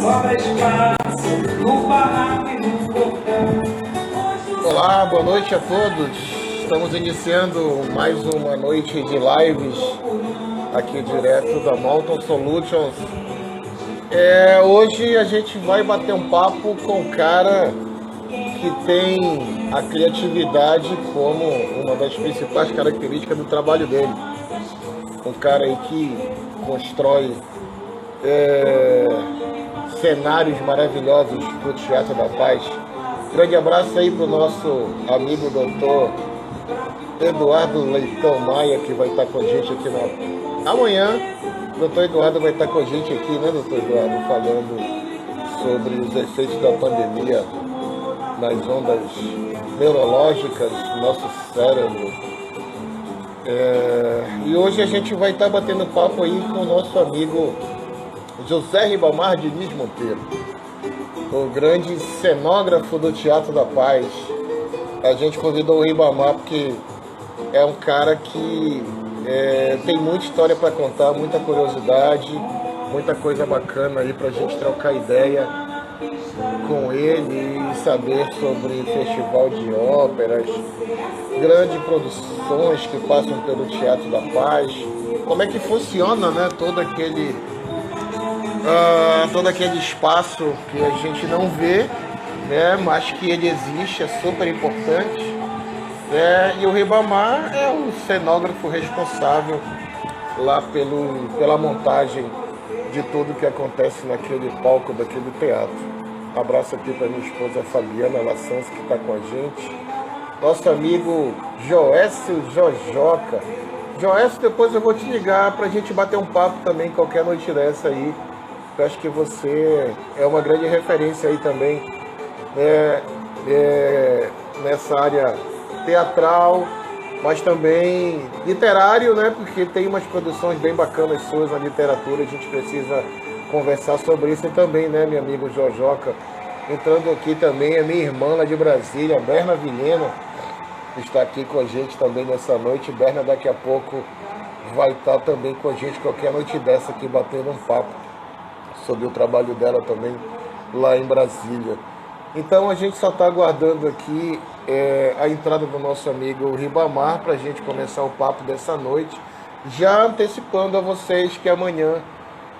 sobra espaço no barraco e no portão. Olá, boa noite a todos. Estamos iniciando mais uma noite de lives aqui direto da Mountain Solutions. Hoje a gente vai bater um papo com um cara que tem a criatividade como uma das principais características do trabalho dele. Um cara aí que constrói cenários maravilhosos para o Teatro da Paz. Grande abraço aí para o nosso amigo doutor Eduardo Leitão Maia, que vai estar com a gente aqui amanhã. O doutor Eduardo vai estar com a gente aqui, né, doutor Eduardo, falando sobre os efeitos da pandemia nas ondas neurológicas do nosso cérebro. E hoje a gente vai estar batendo papo aí com o nosso amigo José Ribamar Diniz Monteiro, o grande cenógrafo do Teatro da Paz. A gente convidou o Ribamar porque é um cara que tem muita história para contar, muita curiosidade, muita coisa bacana aí para a gente trocar ideia com ele e saber sobre festival de óperas, grandes produções que passam pelo Teatro da Paz, como é que funciona, né, todo aquele espaço que a gente não vê, né, mas que ele existe, é super importante. E o Ribamar é o cenógrafo responsável lá pela montagem de tudo que acontece naquele palco daquele teatro. Um abraço aqui para minha esposa Fabiana Lassans, que está com a gente. Nosso amigo Joécio Jojoca. Joécio, depois eu vou te ligar para a gente bater um papo também qualquer noite dessa aí. Eu acho que você é uma grande referência aí também, nessa área teatral, mas também literário, né? Porque tem umas produções bem bacanas suas na literatura, a gente precisa conversar sobre isso também, né, meu amigo Jojoca? Entrando aqui também é minha irmã lá de Brasília, Berna Vilhena, está aqui com a gente também nessa noite. Berna daqui a pouco vai estar também com a gente qualquer noite dessa aqui, batendo um papo sobre o trabalho dela também lá em Brasília. Então a gente só está aguardando aqui a entrada do nosso amigo Ribamar para a gente começar o papo dessa noite, já antecipando a vocês que amanhã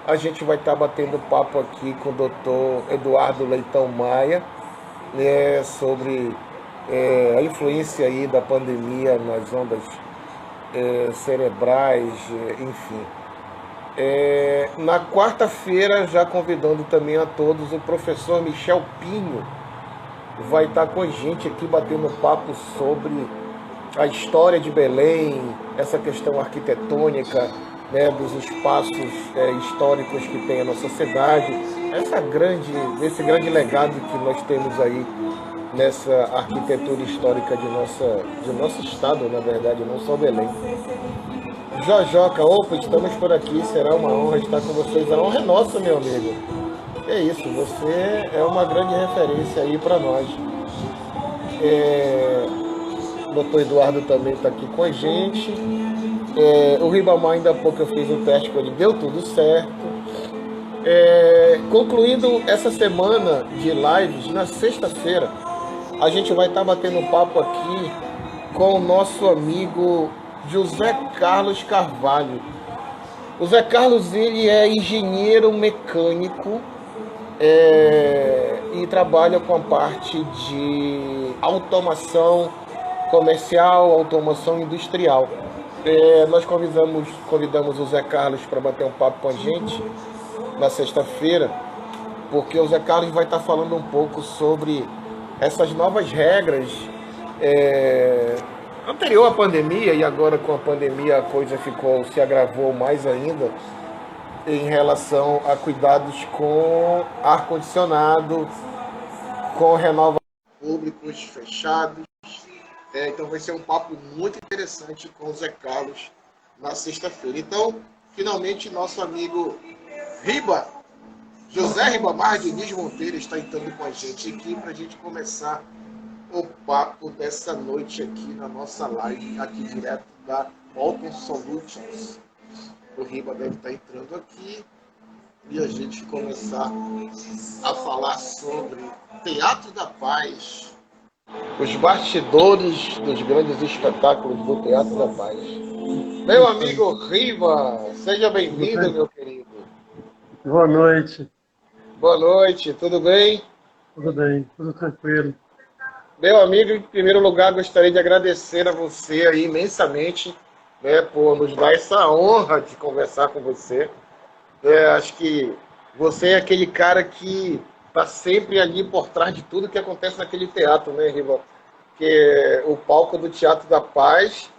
a gente vai estar batendo papo aqui com o doutor Eduardo Leitão Maia, sobre a influência aí da pandemia nas ondas cerebrais, enfim. Na quarta-feira, já convidando também a todos, o professor Michel Pinho vai estar com a gente aqui batendo papo sobre a história de Belém, essa questão arquitetônica, né, dos espaços históricos que tem a nossa cidade, esse grande legado que nós temos aí nessa arquitetura histórica de nosso estado, na verdade, não só Belém. Jojoca, opa, estamos por aqui, será uma honra estar com vocês. A honra é nossa, meu amigo. É isso, você é uma grande referência aí para nós. O doutor Eduardo também está aqui com a gente. O Ribamar, ainda há pouco eu fiz um teste com ele, deu tudo certo. Concluindo essa semana de lives, na sexta-feira, a gente vai estar batendo um papo aqui com o nosso amigo José Carlos Carvalho. O Zé Carlos, ele é engenheiro mecânico e trabalha com a parte de automação comercial, automação industrial. Nós convidamos o Zé Carlos para bater um papo com a gente na sexta-feira, porque o Zé Carlos vai estar falando um pouco sobre essas novas regras anterior à pandemia, e agora com a pandemia a coisa se agravou mais ainda em relação a cuidados com ar-condicionado, com renovação públicos fechados. Então vai ser um papo muito interessante com o Zé Carlos na sexta-feira. Então, finalmente, nosso amigo José Ribamar Diniz Monteiro está entrando com a gente aqui para a gente começar o papo dessa noite aqui na nossa live, aqui direto da Mountain Solutions. O Riba deve estar entrando aqui. e a gente começar a falar sobre Teatro da Paz, os bastidores dos grandes espetáculos do Teatro da Paz. Meu Então, amigo Riva, seja tudo bem-vindo, bem? meu querido. Boa noite, Boa noite, tudo bem? tudo bem, tudo tranquilo. Meu amigo, em primeiro lugar, gostaria de agradecer a você aí imensamente, né, por nos dar essa honra de conversar com você. Acho que você é aquele cara que está sempre ali por trás de tudo que acontece naquele teatro, né, Riva? Que o palco do Teatro da Paz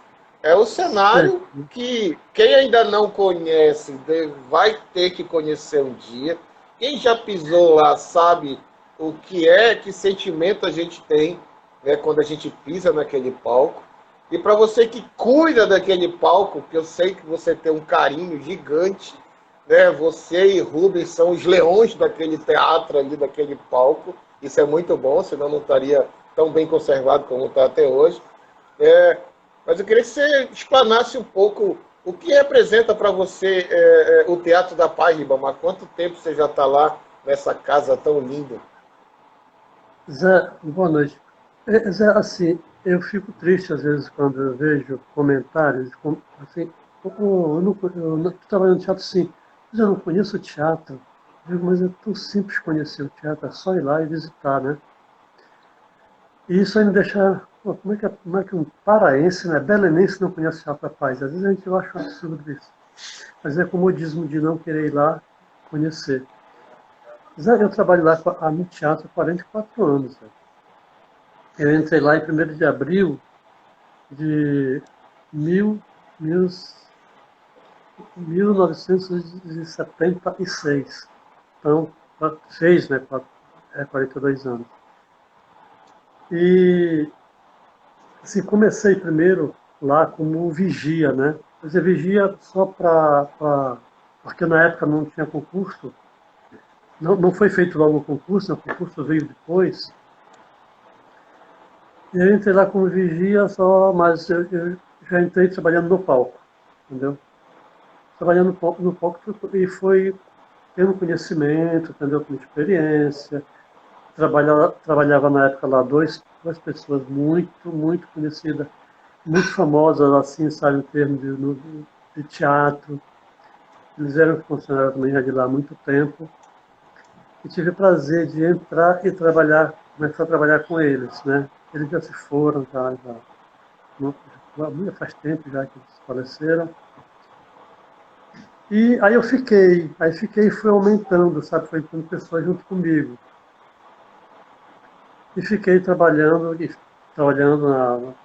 é o É, cenário que quem ainda não conhece vai ter que conhecer um dia. Quem já pisou lá sabe o que é, que sentimento a gente tem, né, quando a gente pisa naquele palco. E para você que cuida daquele palco, que eu sei que você tem um carinho gigante, né? Você e Rubens são os leões daquele teatro ali, daquele palco. Isso é muito bom, senão não estaria tão bem conservado como está até hoje. É, mas eu queria que você explanasse um pouco o que representa para você o Teatro da Paz, Ribamar. Há quanto tempo você já está lá nessa casa tão linda? Zé, boa noite. Zé, assim, eu fico triste às vezes quando eu vejo comentários, assim, eu não tô trabalhando no teatro, sim, mas eu não conheço o teatro. Eu digo, mas é tão simples conhecer o teatro, é só ir lá e visitar, né? E isso aí me deixa, pô, como é que um paraense, né, belenense não conhece o Teatro da Paz? Às vezes a gente acha um absurdo isso. Mas é comodismo de não querer ir lá conhecer. Zé, eu trabalho lá no teatro há 44 anos. Zé. Eu entrei lá em 1º de abril de mil, mil, 1976. Então, fez, né, 42 anos. E assim, comecei primeiro lá como vigia, né? Quer dizer, vigia só porque na época não tinha concurso, não foi feito logo o concurso, né? O concurso veio depois. E eu entrei lá como vigia só, mas eu já entrei trabalhando no palco, entendeu? Trabalhando no palco e foi tendo conhecimento, entendeu? Com experiência. Trabalhava na época lá duas pessoas muito conhecidas, muito famosas, assim, sabe, em termos de teatro. Eles eram funcionários também já de lá há muito tempo. E tive o prazer de entrar e trabalhar, começar a trabalhar com eles, né? Eles já se foram, já já faz tempo já que eles faleceram. E aí fui aumentando, sabe? Foi entrando pessoas junto comigo. E fiquei trabalhando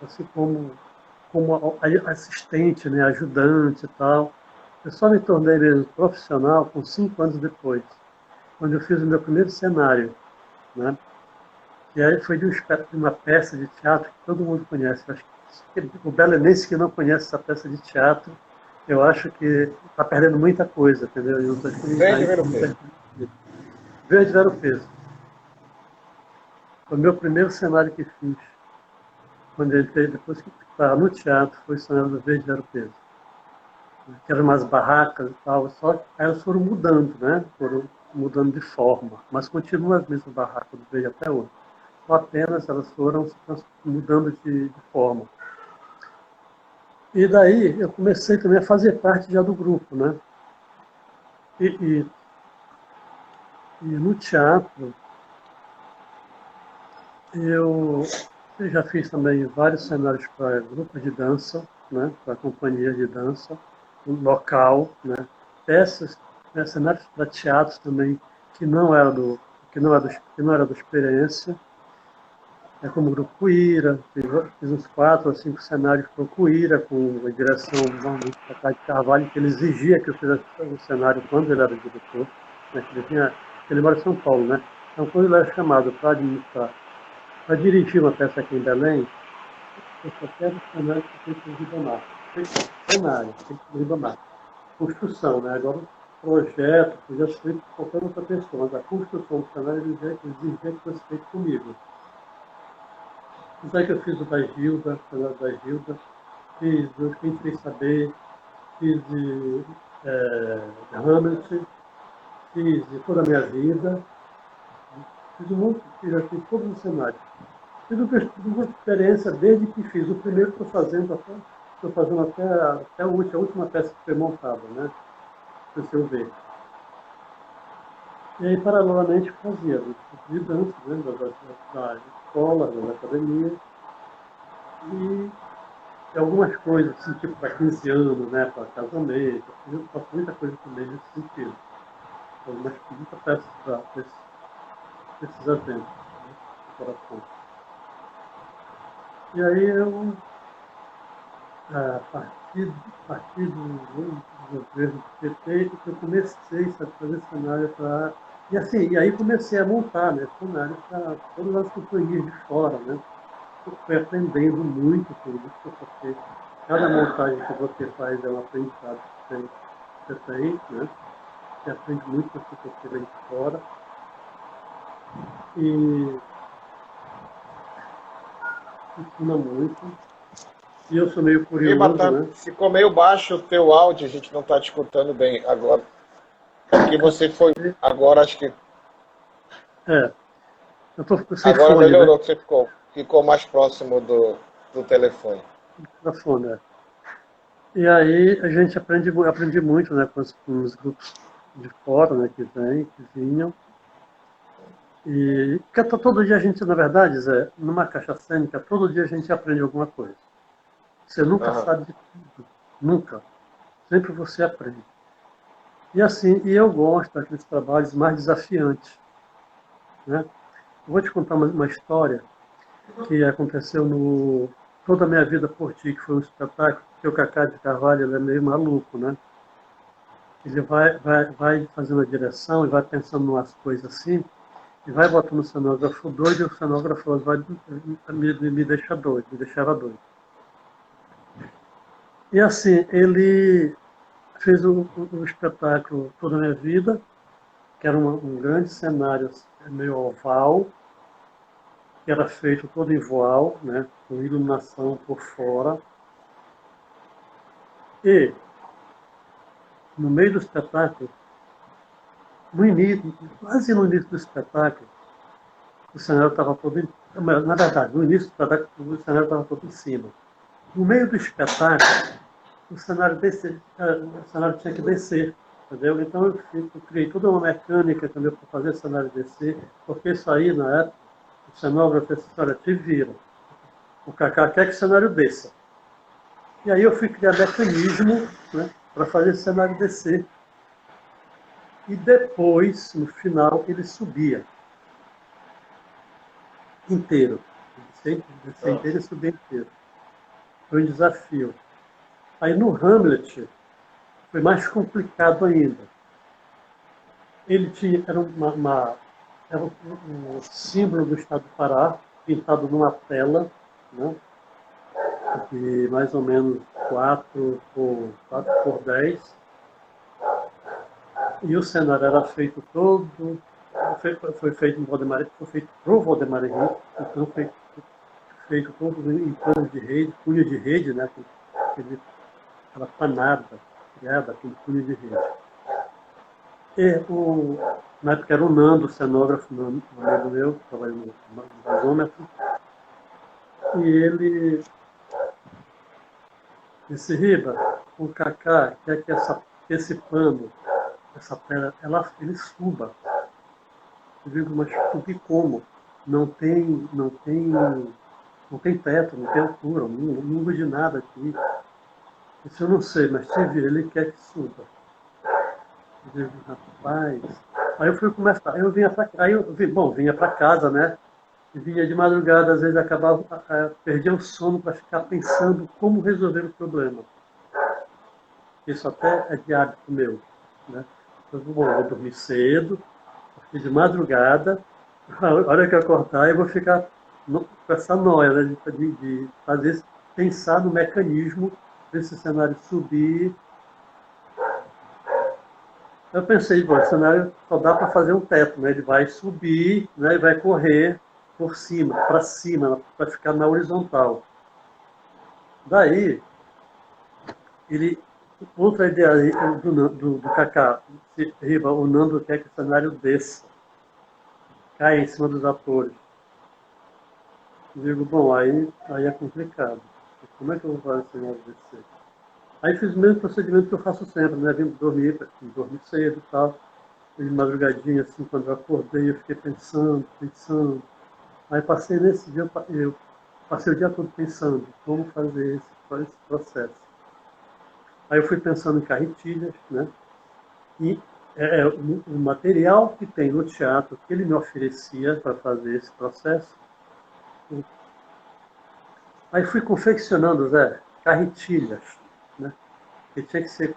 assim como assistente, né? Ajudante e tal. Eu só me tornei mesmo profissional com 5 anos depois, quando eu fiz o meu primeiro cenário, né? E aí foi de uma peça de teatro que todo mundo conhece. Eu acho que o belenense que não conhece essa peça de teatro, eu acho que está perdendo muita coisa, entendeu? Eu estou Vem de ver o peso. Verde Ver o Peso. Foi o meu primeiro cenário que fiz. Quando eu entrei, depois que estava no teatro, foi o cenário do Verde Ver o Peso. Que eram umas barracas e tal, só que aí elas foram mudando, né? Foram mudando de forma, mas continuam as mesmas barracas do Verde até hoje. Só apenas elas foram mudando de forma. E daí eu comecei também a fazer parte já do grupo, né? E, e, e no teatro eu já fiz também vários cenários para grupos de dança, né? Para companhias de dança, um local, né? Peças, né? Cenários para teatros também que não era da experiência. É como o grupo Cuíra, fiz uns 4 ou 5 cenários para o Cuíra, com a direção normalmente da Cássio de Carvalho, que ele exigia que eu fizesse o cenário quando ele era diretor, né, ele mora em São Paulo, né? Então, quando ele era chamado para administrar, para dirigir uma peça aqui em Belém, eu só quero o cenário que tem que Ribamar. Cenário, tem que Ribamar. Construção, né? Agora, projeto, podia ser feito por qualquer outra pessoa, mas a construção do cenário exigia que fosse feito comigo. Tanto é que eu fiz o da Gilda, fiz o Quem Fez Saber, fiz de Hamlet, fiz de toda a minha vida, fiz um monte, fiz aqui todos os cenários. Tive uma experiência desde que fiz. O primeiro estou fazendo até a última peça que foi montada, né? Para você ver. E aí, paralelamente, fazia de dança, né? Da escola, da academia. E algumas coisas, assim, tipo para 15 anos, né? Para casamento. Eu faço muita coisa também nesse sentido. Algumas muita peças para esses eventos, né? Coração. E aí eu, a partir do governo do PT, eu comecei a fazer cenário para... E assim, e aí comecei a montar, né, cenário para todas as companhias de fora, né? Eu fui aprendendo muito com isso, porque cada montagem que você faz é um aprendizado que você tem, né? Você aprende muito com o que você vem de fora. E ensina muito. E eu sou meio Riba, curioso, tá, né? ficou meio baixo o teu áudio, a gente não está te escutando bem agora. Aqui você foi, agora acho que É, eu estou sem agora fone, né? melhorou, que você ficou mais próximo do telefone. Microfone, é. E aí a gente aprendi muito, né, com os grupos de fora, né, que vinham. E que todo dia a gente, na verdade, Zé, numa caixa cênica, todo dia a gente aprende alguma coisa. Você nunca Aham. sabe de tudo. Nunca. Sempre você aprende. E assim, e eu gosto daqueles trabalhos mais desafiantes, né? Eu vou te contar uma história que aconteceu no Toda a Minha Vida por Ti, que foi um espetáculo, porque o Cacá de Carvalho ele é meio maluco, né? Ele vai fazendo a direção e vai pensando em umas coisas assim, e vai botando o cenógrafo doido, e o cenógrafo vai me deixar doido, me deixava doido. E assim, ele fez o espetáculo Toda a Minha Vida, que era um grande cenário meio oval, que era feito todo em voal, né, com iluminação por fora. E, no meio do espetáculo, no início, quase no início do espetáculo, o cenário estava todo em... Na verdade, no início do espetáculo, o cenário estava todo em cima. No meio do espetáculo, o cenário tinha que descer, entendeu? Então eu criei toda uma mecânica também para fazer o cenário descer, porque isso aí, na época, o cenógrafo disse, olha, te vira. O Cacá quer que o cenário desça. E aí eu fui criar mecanismo, né, para fazer o cenário descer. E depois, no final, ele subia inteiro. Ele descia inteiro e subia inteiro. Foi um desafio. Aí no Hamlet, foi mais complicado ainda. Ele tinha, era um símbolo do estado do Pará, pintado numa tela, né, de mais ou menos 4 por 10. E o cenário era feito todo, foi feito em Valdemar, foi feito pro Valdemar Henrique, então foi feito todo em pano de rede, cunha de rede, né, aquela panada criada, aquele cunha de rede. E na época era o Nando, o cenógrafo, um amigo meu, que trabalha no gasômetro, e ele disse, Riba, o Cacá quer que esse pano, essa tela, ele suba. Eu digo, mas subir como? Não tem teto, não tem altura, não uso de nada aqui. Isso eu não sei, mas te vira, ele quer que suba. Eu digo, rapaz. Aí eu fui começar, aí eu vinha para casa, né? E vinha de madrugada, às vezes acabava, perdia o sono para ficar pensando como resolver o problema. Isso até é de hábito meu, né? Eu vou dormir cedo, porque de madrugada, a hora que eu acordar, eu vou ficar com essa noia, né, de fazer, pensar no mecanismo desse cenário subir. Eu pensei, bom, esse cenário só dá para fazer um teto, né? Ele vai subir, né, e vai correr por cima, para cima, para ficar na horizontal. Daí, ele Outra ideia aí do Kaká, se Riva, o Nando quer que o cenário desça, caia em cima dos atores. Digo, bom, aí é complicado. Como é que eu vou fazer o cenário descer? Aí fiz o mesmo procedimento que eu faço sempre, né? Vim dormir cedo e tal. De madrugadinha, assim, quando eu acordei, eu fiquei pensando. Aí passei nesse dia, eu passei o dia todo pensando como fazer esse processo. Aí eu fui pensando em carretilhas, né? E o material que tem no teatro que ele me oferecia para fazer esse processo. Aí fui confeccionando, Zé, carretilhas, né? Que tinha que ser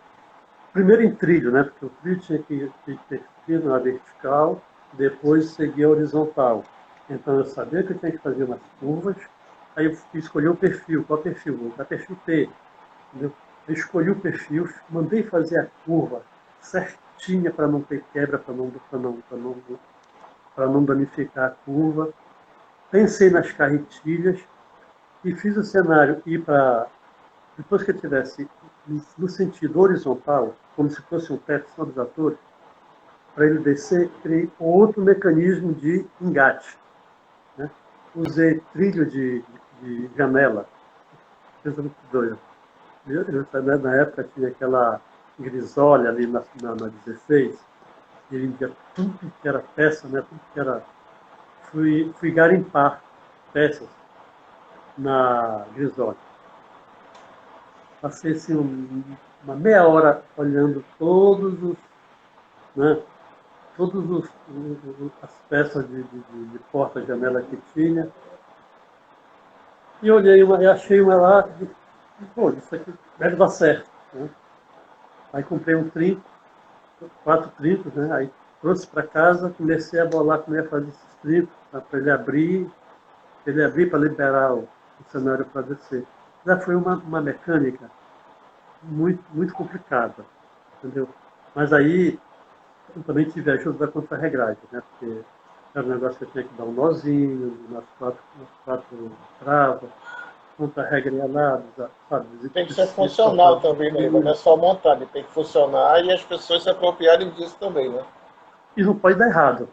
primeiro em trilho, né? Porque o trilho tinha que ter trilho na vertical, depois seguir a horizontal. Então eu sabia que eu tinha que fazer umas curvas, aí eu escolhi o perfil. Qual perfil? Vou usar perfil T. Entendeu? Eu escolhi o perfil, mandei fazer a curva certinha para não ter quebra, para não danificar a curva. Pensei nas carretilhas e fiz o cenário ir para. Depois que eu tivesse no sentido horizontal, como se fosse um teto só dos atores, para ele descer, criei outro mecanismo de engate. Né? Usei trilho de janela, coisa muito doida. Na época tinha aquela grisolha ali na 16, e vendia tudo que era peça, né? Tudo que era. Fui garimpar peças na grisolha. Passei assim, uma meia hora olhando né, as peças de porta-janela que tinha. E olhei e achei uma lá, e, pô, isso aqui deve dar certo. Né? Aí comprei um trinco, 4 trincos, né? Aí trouxe para casa, comecei a bolar como ia fazer esses trincos, para ele abrir para liberar o cenário para descer. Já foi uma mecânica muito complicada, entendeu? Mas aí eu também tive a ajuda da contra-regragem, né? Porque era um negócio que eu tinha que dar um nozinho, nas quatro travas, contra-regra lá, sabe? Tem que ser funcional também, né? Não é só montar, ele tem que funcionar e as pessoas se apropriarem disso também, né? E não pode dar errado.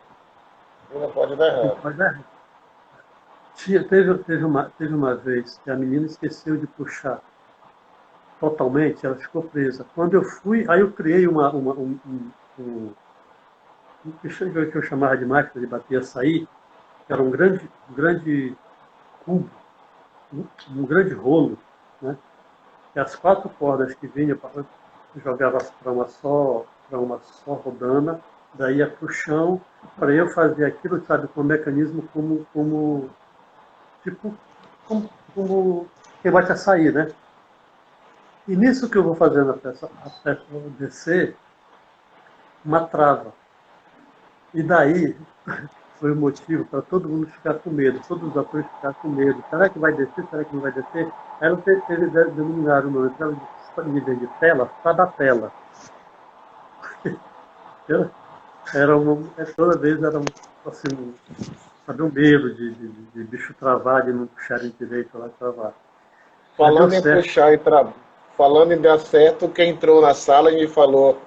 E não pode dar Não errado. pode dar errado. Teve uma vez que a menina esqueceu de puxar totalmente, ela ficou presa. Quando eu fui, aí eu criei um que eu chamava de máquina de bater açaí, que era um grande cubo, um grande rolo, né? E as 4 cordas que vinham, eu jogava para uma só rodana, daí ia para o chão, para eu fazer aquilo, sabe, com um mecanismo tipo, como quem bate açaí, né? E nisso que eu vou fazendo até descer, uma trava. E daí foi o motivo para todo mundo ficar com medo, todos os atores ficar com medo. Será que vai descer? Será que não vai descer? Aí ela denominaram o nome de tela, Tabatela. Toda vez era assim, sabe, um medo de bicho travar, de não puxarem direito lá travar. Falando em puxar e falando em dar certo, quem entrou na sala e me falou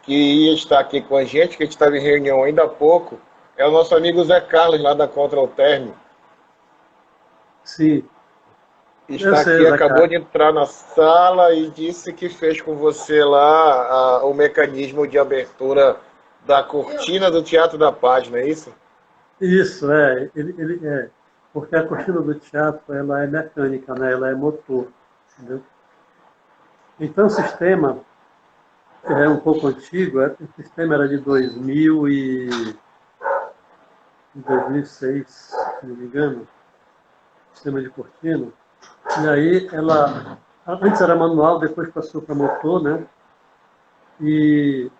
que ia estar aqui com a gente, que a gente estava em reunião ainda há pouco, é o nosso amigo Zé Carlos, lá da Control Term. Sim. Está aqui, acabou de entrar na sala e disse que fez com você lá o mecanismo de abertura da cortina do Teatro da Paz, não é isso? Isso, ele é. Porque a cortina do teatro, ela é mecânica, né? Ela é motor, entendeu? Então o sistema é um pouco antigo, o sistema era de 2006, se não me engano, sistema de cortina. E aí ela, antes era manual, depois passou para motor, né? E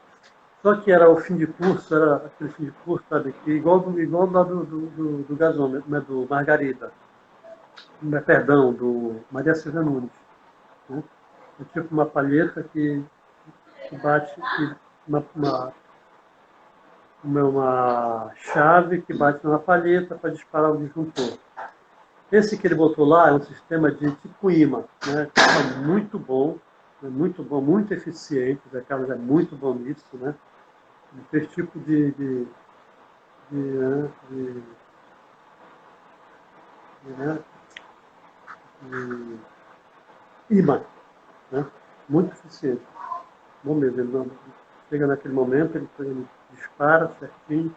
só que era o fim de curso, era aquele fim de curso, sabe, que igual lá do gasômetro, né, do Margarida, perdão, do Maria Silvia Nunes. Né? É tipo uma palheta que bate, uma chave que bate numa palheta para disparar o disjuntor. Esse que ele botou lá é um sistema de tipo imã, né? É muito bom, é muito bom, muito eficiente, o Zé Carlos é muito bom nisso, né? Ele fez tipo né, de imã, né? Muito eficiente. Bom mesmo, ele não, chega naquele momento, ele dispara certinho.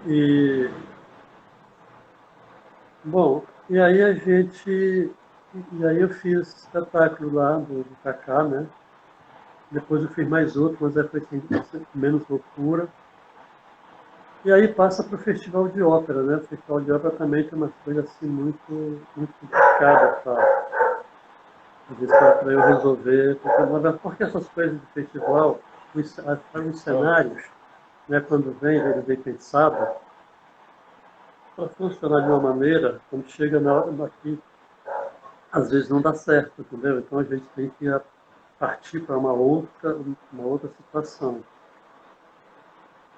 E, bom, e aí a gente, e aí eu fiz esse espetáculo lá do Kaká, né? Depois eu fiz mais outro, mas aí foi assim, menos loucura. E aí passa para o Festival de Ópera, né? O Festival de Ópera também tem uma coisa assim muito, muito complicada para eu resolver. Porque essas coisas de festival, os cenários, né, quando vem, ele vem pensado, para funcionar de uma maneira, quando chega na hora daqui, às vezes não dá certo, entendeu? Então a gente tem que partir para uma outra situação.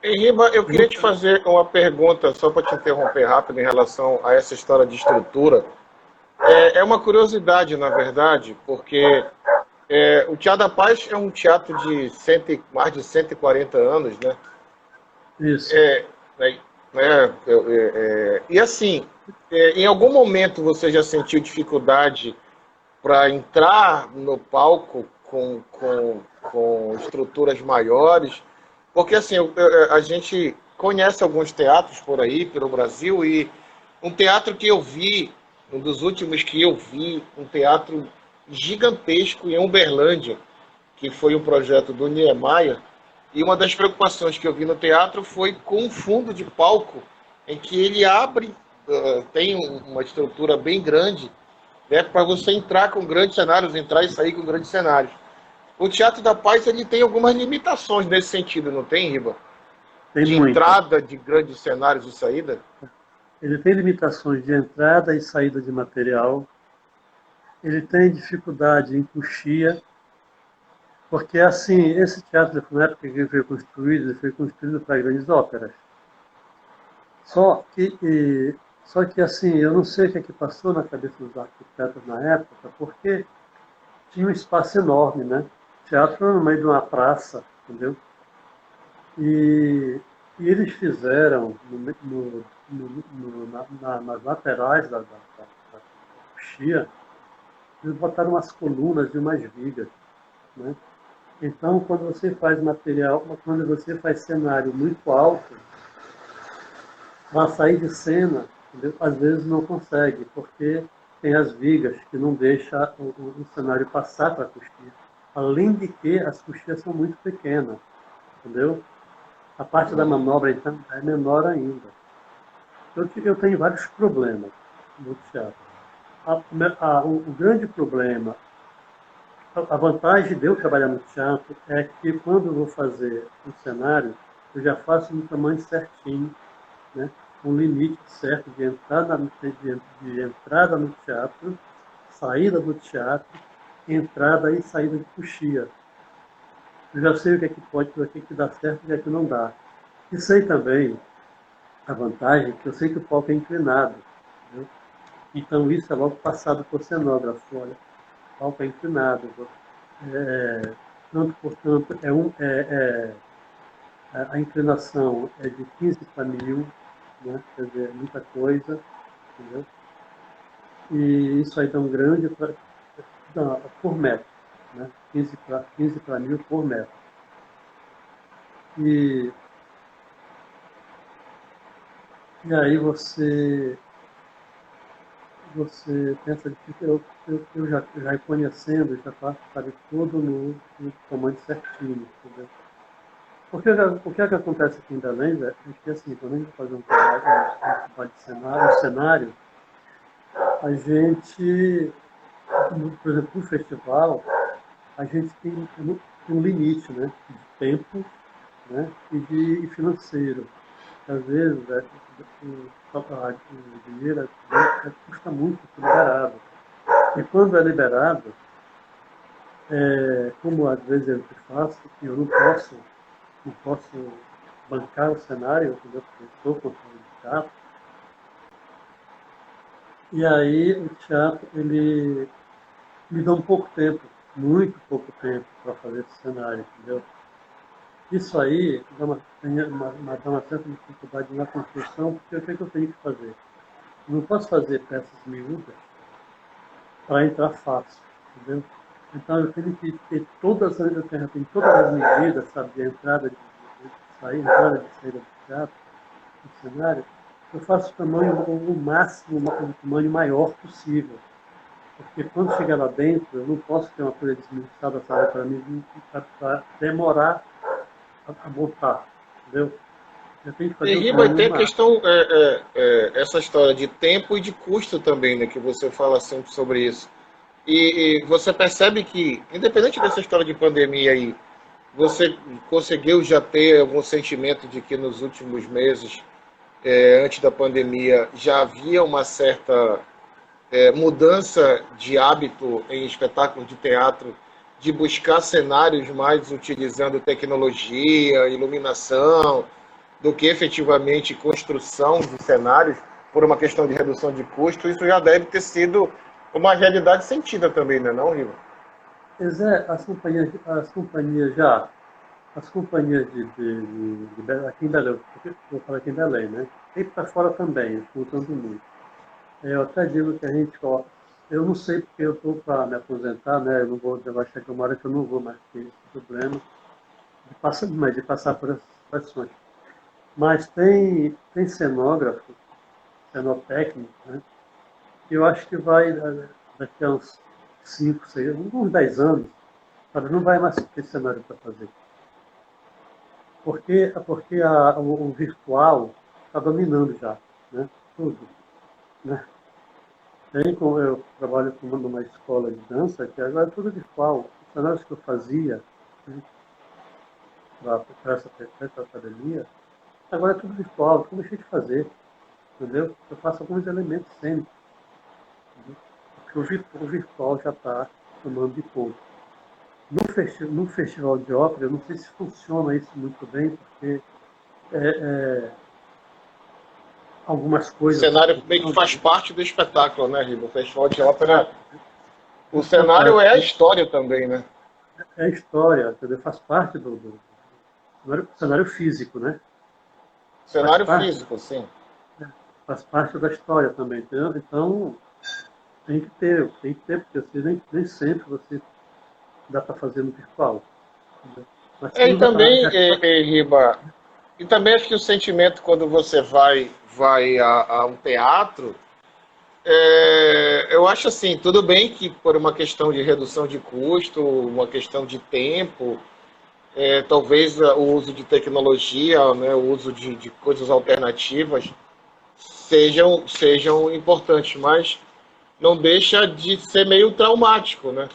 Riba, eu queria te fazer uma pergunta, só para te interromper rápido em relação a essa história de estrutura. É uma curiosidade, na verdade, porque o Teatro da Paz é um teatro de mais de 140 anos, né? Isso. Né, e assim, em algum momento você já sentiu dificuldade para entrar no palco com estruturas maiores? Porque assim, a gente conhece alguns teatros por aí, pelo Brasil, e um teatro que eu vi, um dos últimos que eu vi, um teatro gigantesco em Uberlândia, que foi um projeto do Niemeyer, e uma das preocupações que eu vi no teatro foi com um fundo de palco, em que ele abre, tem uma estrutura bem grande, né, para você entrar com grandes cenários, entrar e sair com grandes cenários. O Teatro da Paz ele tem algumas limitações nesse sentido, não tem, Riba? Tem De muitas. entrada de grandes cenários e saída? Ele tem limitações de entrada e saída de material. Ele tem dificuldade em coxia, porque assim, esse teatro, na época que ele foi construído para grandes óperas. Só que, só que assim, eu não sei o que é que passou na cabeça dos arquitetos na época, porque tinha um espaço enorme, né? O teatro era no meio de uma praça, entendeu? E, e eles fizeram nas laterais da coxia, eles botaram umas colunas e umas vigas, né? Então, quando você faz material, quando você faz cenário muito alto, para sair de cena, entendeu? Às vezes não consegue, porque tem as vigas que não deixam o cenário passar para a coxia. Além de que as coxias são muito pequenas, entendeu? A parte da manobra, então, é menor ainda. Eu tenho vários problemas no teatro. O grande problema, a vantagem de eu trabalhar no teatro é que quando eu vou fazer um cenário, eu já faço no tamanho certinho, né? Um limite certo de entrada no teatro, saída do teatro, entrada e saída de coxia. Eu já sei o que é que pode, o que é que dá certo e o que é que não dá. E sei também a vantagem que eu sei que o palco é inclinado. Entendeu? Então isso é logo passado por cenógrafo. Olha, o palco é inclinado. Portanto, a inclinação é de 15 para 1000, né? Quer dizer, muita coisa. Entendeu? E isso aí dá um grande por metro. Né? 15 para 1000 por metro. E, e aí você pensa que eu já conhecendo, já sabe tudo no tamanho certinho, entendeu? Porque o que é que acontece aqui em Belém, é que assim, quando a gente vai fazer um trabalho de cenário, a gente, por exemplo, no festival, a gente tem um limite, né, de tempo, né, e financeiro. Às vezes, o dinheiro custa muito ser liberado. E quando é liberado, como às vezes eu que faço, eu não posso bancar o cenário, entendeu? Porque eu estou construindo o teatro. E aí o teatro, me dão pouco tempo, muito pouco tempo para fazer esse cenário, entendeu? Isso aí dá uma certa dificuldade na construção, porque o que, é que eu tenho que fazer? Eu não posso fazer peças miúdas para entrar fácil, entendeu? Então eu tenho que ter eu tenho todas as medidas, sabe, de entrada, de saída, entrada, de saída do teatro, do cenário. Eu faço o tamanho o máximo, o tamanho maior possível. Porque quando chegar lá dentro, eu não posso ter uma coisa desmiuçada, sabe, para mim, para demorar a montar, entendeu? Eu tenho que E fazer o Riba, tamanho tem a máximo. questão, essa história de tempo e de custo também, né, que você fala sempre sobre isso. E você percebe que, independente dessa história de pandemia aí, você conseguiu já ter algum sentimento de que nos últimos meses, antes da pandemia, já havia uma certa mudança de hábito em espetáculos de teatro, de buscar cenários mais utilizando tecnologia, iluminação, do que efetivamente construção de cenários, por uma questão de redução de custo? Isso já deve ter sido uma realidade sentida também, não é não, Riva? Pois é, as companhias aqui em Belém, eu falo aqui em Belém, né? E para fora também, estão usando muito. Eu até digo que a gente, ó, eu não sei porque eu estou para me aposentar, né? Eu não vou, vai chegar uma hora que eu não vou mais ter esse problema de passar por essas situações. Mas tem cenógrafo, cenotécnico, né? Que eu acho que vai, daqui a uns 5, 6, uns 10 anos, sabe, não vai mais ter cenário para fazer. Porque o virtual está dominando já, né? Tudo, né? Tem como eu trabalho numa escola de dança, que agora é tudo virtual. Os cenários que eu fazia, né, para essa academia, agora é tudo virtual, tudo deixei de fazer, entendeu? Eu faço alguns elementos cênicos, entendeu? Porque o virtual já está tomando de conta. No festival de ópera, eu não sei se funciona isso muito bem, porque é, algumas O coisas cenário por meio que questão faz de parte do espetáculo, né, Riva? O festival de ópera, faz, o faz cenário é a parte, história também, né? é a história, entendeu? Faz parte do cenário físico, né? Faz Cenário parte, físico, sim. faz parte da história também. Então tem que ter, porque assim, nem sempre você dá para fazer no virtual, entendeu? Mas E tudo também, já está. Riba, e também acho que o sentimento quando você vai a um teatro, eu acho assim, tudo bem que por uma questão de redução de custo, uma questão de tempo, talvez o uso de tecnologia, né, o uso de coisas alternativas sejam importantes, mas não deixa de ser meio traumático, né?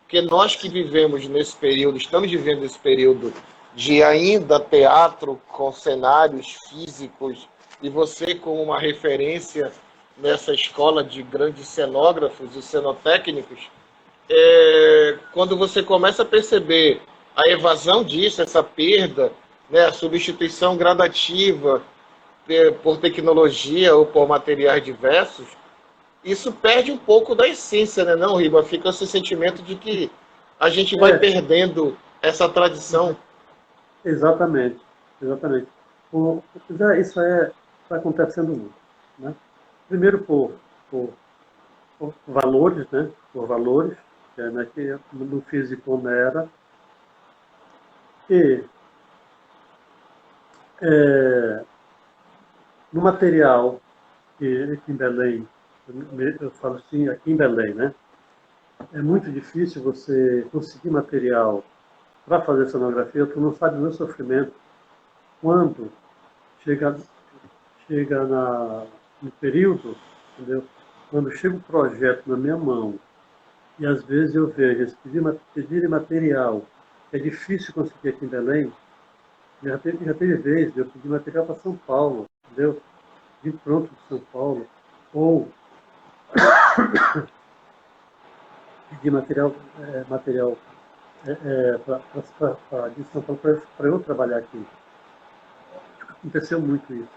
Porque nós que vivemos nesse período, estamos vivendo esse período de ainda teatro com cenários físicos, e você como uma referência nessa escola de grandes cenógrafos e cenotécnicos, quando você começa a perceber a evasão disso, essa perda, né, a substituição gradativa por tecnologia ou por materiais diversos, isso perde um pouco da essência, né, não, Riba? Fica esse sentimento de que a gente vai É, perdendo essa tradição. exatamente, exatamente. Isso está acontecendo muito, né? Primeiro por valores, né? Por valores, que no físico não era, e é, no material que aqui em Belém, eu falo assim, aqui em Belém, né? É muito difícil você conseguir material para fazer sonografia, tu não sabe o meu sofrimento quando chega, chega no período, entendeu? Quando chega o projeto na minha mão, e às vezes eu vejo eles pedirem material, que é difícil conseguir aqui em Belém, já teve vezes de eu pedir material para São Paulo, entendeu? De pronto de São Paulo, ou pedir material de São Paulo para eu trabalhar aqui. Aconteceu muito isso.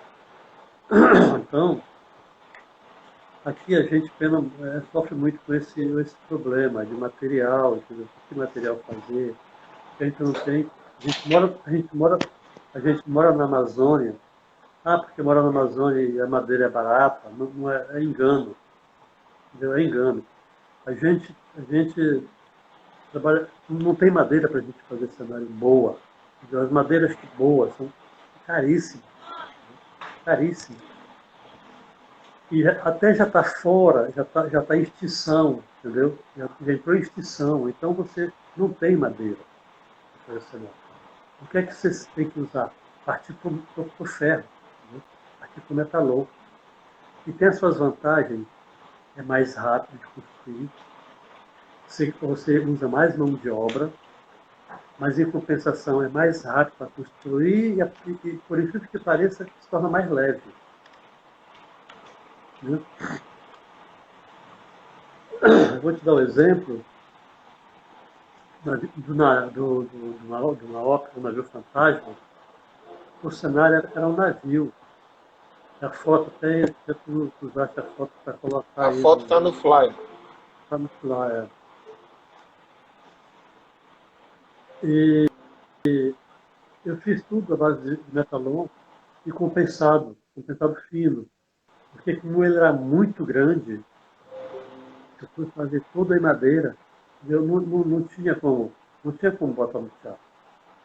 Então, aqui a gente sofre muito com esse problema de material, entendeu? Que material fazer. A gente não tem. A gente mora na Amazônia. Ah, porque mora na Amazônia e a madeira é barata. Não, não é engano. Entendeu? É engano. A gente trabalha, não tem madeira para a gente fazer cenário boa. Entendeu? As madeiras boas são caríssimas. Caríssimas. E até já está fora, já tá em extinção, entendeu? Já entrou em extinção. Então você não tem madeira para fazer cenário. O que é que você tem que usar? Partir para o ferro, né? Partir para o metalon. E tem as suas vantagens, é mais rápido de construir, você usa mais mão de obra, mas em compensação é mais rápido para construir e por incrível que pareça, se torna mais leve. Né? Eu vou te dar um exemplo de uma ópera, um navio fantasma. O cenário era um navio. A foto tem, tu usaste a foto para colocar. A foto está no flyer. Está no flyer. E eu fiz tudo à base de metalon e compensado fino. Porque como ele era muito grande, eu fui fazer tudo em madeira, eu não tinha como botar no teatro.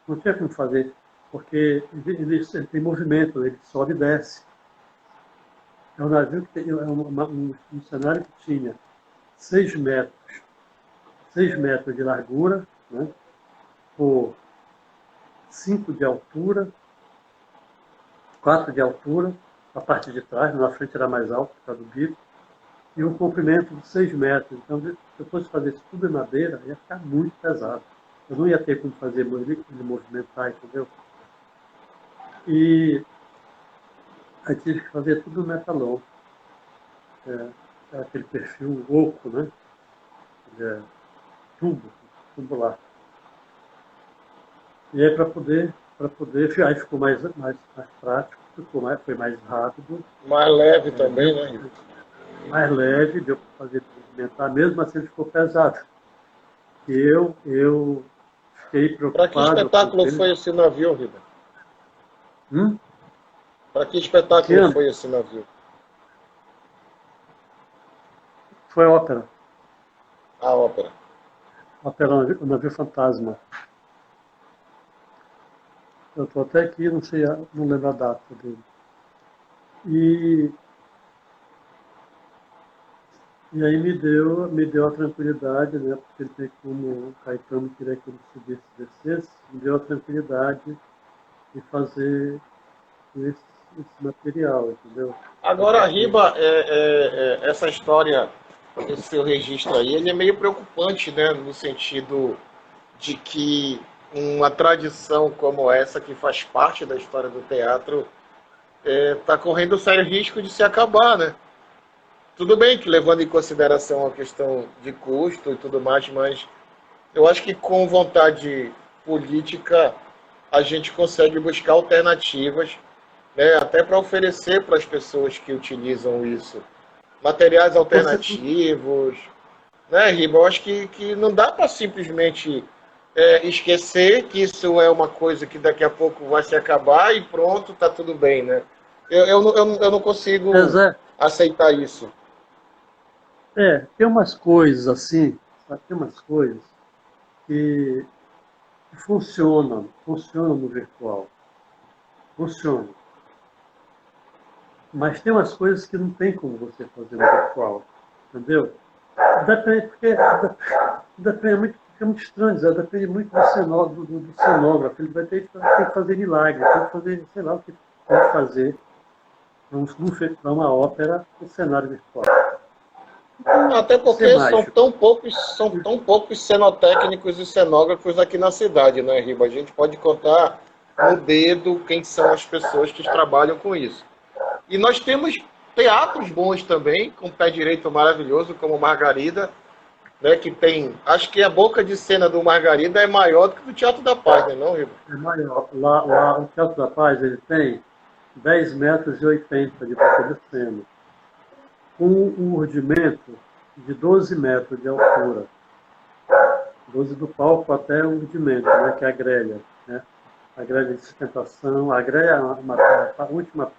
Não tinha como fazer, porque ele tem movimento, ele sobe e desce. É um navio que tem um cenário que tinha 6 metros de largura, né, por 5 de altura, 4 de altura, a parte de trás, na frente era mais alto por causa do bico, e um comprimento de 6 metros. Então, se eu fosse fazer isso tudo em madeira, ia ficar muito pesado. Eu não ia ter como fazer ele movimentar, entendeu? E aí tive que fazer tudo no metalon. Aquele perfil oco, né? Tubular. E aí para poder, aí ficou mais prático, foi mais rápido. Mais leve também, né? Mais leve, deu para fazer movimentar, mesmo assim ficou pesado. E eu fiquei preocupado. Para que espetáculo foi esse navio, Riba? Para que espetáculo foi esse navio? Foi a ópera. A ópera. Ópera, o navio fantasma. Eu estou até aqui, não lembro a data dele. E aí me deu a tranquilidade, né? Porque ele tem como o Caetano queria que ele subisse e descesse, me deu a tranquilidade de fazer esse material, entendeu? Agora, Riba, essa história, esse seu registro aí, ele é meio preocupante, né? No sentido de que uma tradição como essa, que faz parte da história do teatro, está correndo sério risco de se acabar, né? Tudo bem que levando em consideração a questão de custo e tudo mais, mas eu acho que com vontade política a gente consegue buscar alternativas, né, até para oferecer para as pessoas que utilizam isso materiais alternativos, né, Riba? Eu acho que não dá para simplesmente esquecer que isso é uma coisa que daqui a pouco vai se acabar e pronto, tá tudo bem, né? Eu não consigo aceitar isso. Tem umas coisas assim, sabe? Tem umas coisas que funcionam no virtual. Funcionam. Mas tem umas coisas que não tem como você fazer no virtual. Entendeu? Depende muito estranho, depende muito do cenógrafo. Ele vai ter que fazer milagre, tem que fazer, sei lá o que tem que fazer para uma ópera no cenário virtual. Até porque são tão poucos cenotécnicos e cenógrafos aqui na cidade, né, Riba? A gente pode contar no dedo quem são as pessoas que trabalham com isso. E nós temos teatros bons também, com pé direito maravilhoso, como Margarida, né, que tem... Acho que a boca de cena do Margarida é maior do que do Teatro da Paz, né, não, Riba? É maior. Lá, o Teatro da Paz, ele tem 10,80 metros de boca de cena. com um urdimento de 12 metros de altura. 12 do palco até o urdimento, né, que é a grelha. Né? A grelha de sustentação, a grelha é o último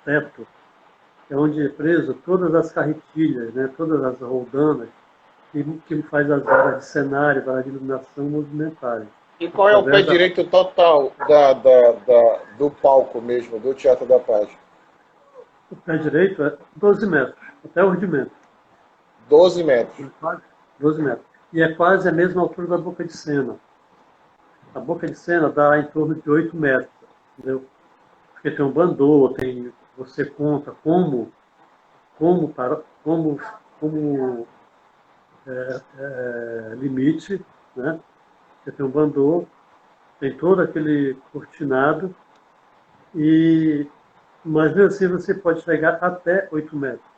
teto, é onde é preso todas as carretilhas, né, todas as roldanas, que faz as áreas de cenário, áreas de iluminação movimentarem. E qual é o pé direito total do palco mesmo, do Teatro da Paz? O pé direito é 12 metros, até o urdimento. 12 metros. 12 metros. E é quase a mesma altura da boca de cena. A boca de cena dá em torno de 8 metros, entendeu? Porque tem um bandô, você conta como limite, né? Você tem um bandô, tem todo aquele cortinado, mas assim você pode chegar até 8 metros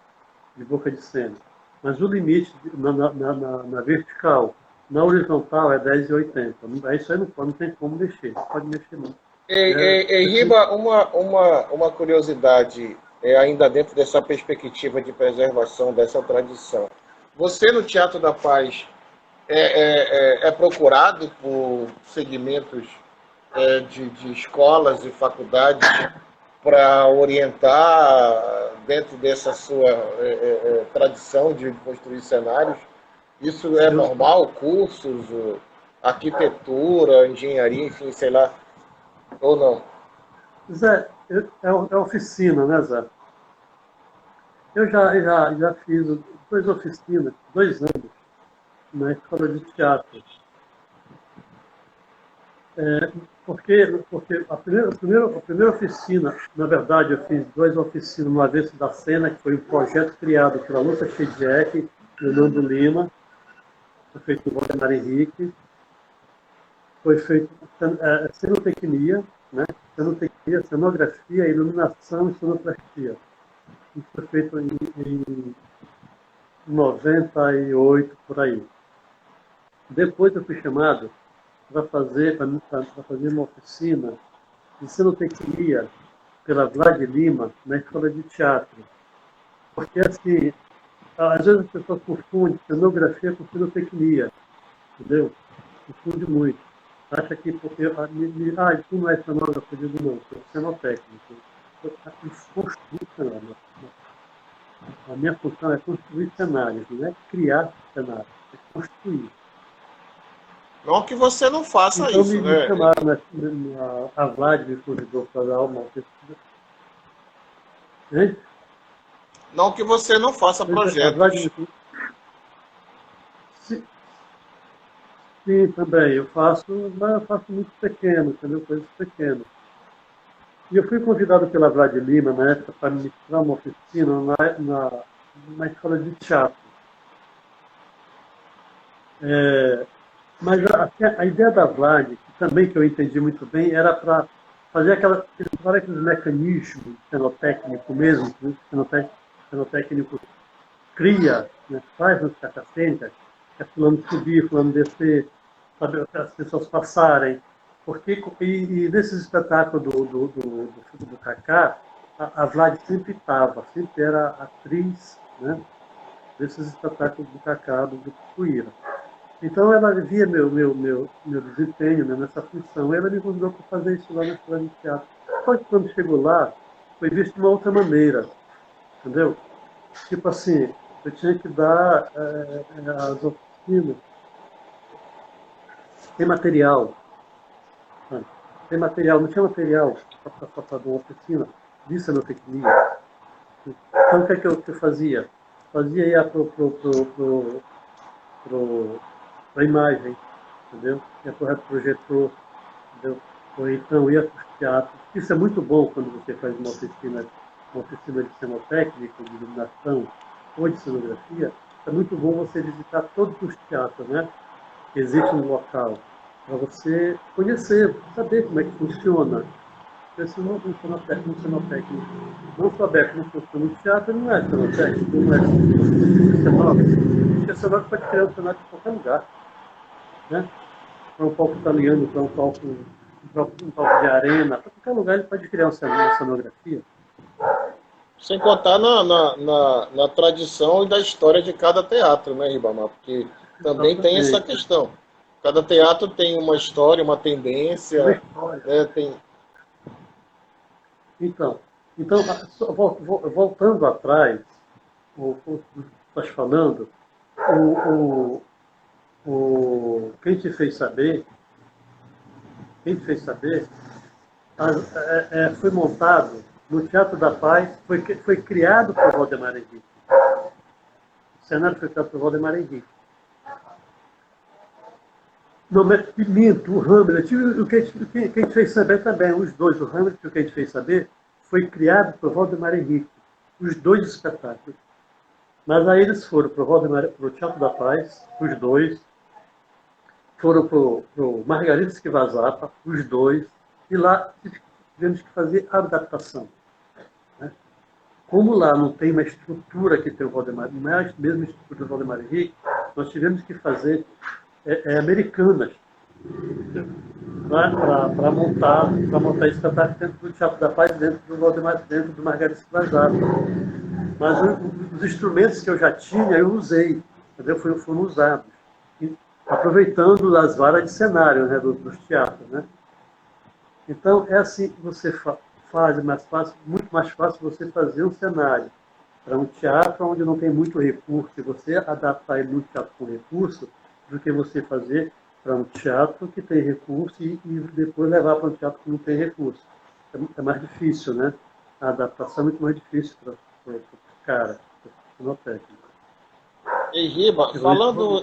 de boca de cena. Mas o limite na vertical, na horizontal é 10,80. Isso aí não tem como mexer, não pode mexer não. Riba, uma curiosidade, ainda dentro dessa perspectiva de preservação dessa tradição. Você no Teatro da Paz é procurado por segmentos de escolas e faculdades para orientar dentro dessa sua tradição de construir cenários? Isso é normal? Cursos, arquitetura, engenharia, enfim, sei lá, ou não? Zé, é oficina, né, Zé? Eu já fiz 2 oficinas, 2 anos, na escola de teatro. Porque a primeira oficina, na verdade, eu fiz 2 oficinas no Avesso da Cena, que foi um projeto criado pela Lúcia Chediek e o Nando Lima, foi feito pelo Valdemar Henrique, foi feito cenotecnia, né? Cenotecnia, cenografia, iluminação e sonoplastia. Isso foi feito em 98, por aí. Depois eu fui chamado para fazer uma oficina de cenotecnia pela Vlad Lima na escola de teatro. Porque, assim, às vezes as pessoas confundem cenografia com cenotecnia, entendeu? Confunde muito. Acha que porque tu não é cenógrafo, eu digo não, sou cenotécnico. Eu construo cenário. A minha função é construir cenários, não é criar cenários, é construir. Não que você não faça então, isso, me né? chamaram, a Vlad me convidou para dar uma oficina. Não que você não faça projetos. Sim, também. Eu faço, mas eu faço muito pequeno, entendeu? Coisas pequenas. E eu fui convidado pela Vlad Lima, na época, para ministrar uma oficina na escola de teatro. Mas a ideia da Vlad, também que eu entendi muito bem, era para fazer aqueles mecanismos cenotécnico mesmo, que o cenotécnico cria, né, faz nas cacacentas, é fulano subir, fulano descer, sabe, as pessoas passarem. E nesses espetáculos do Cacá, a Vlad sempre estava, sempre era atriz, né, desses espetáculos do Cacá, do Capoeira. Então ela via meu desempenho, né, nessa função. Ela me convidou para fazer isso lá na escola de teatro. Só que quando chegou lá, foi visto de uma outra maneira, entendeu? Tipo assim, eu tinha que dar as oficinas sem material. Sabe? Sem material, não tinha material para fazer uma oficina de cenotecnia. Então o que é que eu fazia? Fazia ia para a imagem, entendeu? Ia para o projetor, entendeu? Ou então ia para os teatros. Isso é muito bom quando você faz uma oficina de cenotécnica, de iluminação ou de cenografia. É muito bom você visitar todos os teatros, né, que existem no local, para você conhecer, saber como é que funciona. Esse não é um cenotécnico. Não souber como funciona o teatro, não é cenotécnico, não é cenógrafo. Porque o cenógrafo pode criar um cenário em qualquer lugar. Né? Para um palco italiano, para um palco de arena, para qualquer lugar ele pode criar uma cenografia. Sem contar na tradição e da história de cada teatro, né, Ribamar? Porque também tem essa Exatamente. questão. Cada teatro tem uma história, uma Uma tendência, história. né? Tem... Então, então voltando atrás, o que estás falando, o, quem te fez saber, quem te fez saber, foi montado no Teatro da Paz, foi criado por Valdemar Henrique. O cenário foi criado por Valdemar Henrique. Não, mas minto, o Hamlet, quem te fez saber também, os dois, o Hamlet e o que a gente fez saber, foi criado por Valdemar Henrique, os dois espetáculos. Mas aí eles foram para o Teatro da Paz, os dois, foram para o Margarida Esquivazapa, os dois, e lá tivemos que fazer a adaptação. Né? Como lá não tem uma estrutura que tem o Valdemar, não é a mesma estrutura do Valdemar Henrique, nós tivemos que fazer americanas para montar esse espetáculo dentro do Teatro da Paz, dentro do Margarida Esquivazapa. Mas os instrumentos que eu já tinha, eu usei, entendeu? Foram usados. E, aproveitando as varas de cenário, né, dos teatros. Né? Então, é assim que você faz, muito mais fácil você fazer um cenário para um teatro onde não tem muito recurso, e você adaptar ele num teatro com recurso, do que você fazer para um teatro que tem recurso e depois levar para um teatro que não tem recurso. É mais difícil, né? A adaptação é muito mais difícil para o cara, para o técnico. E Riba,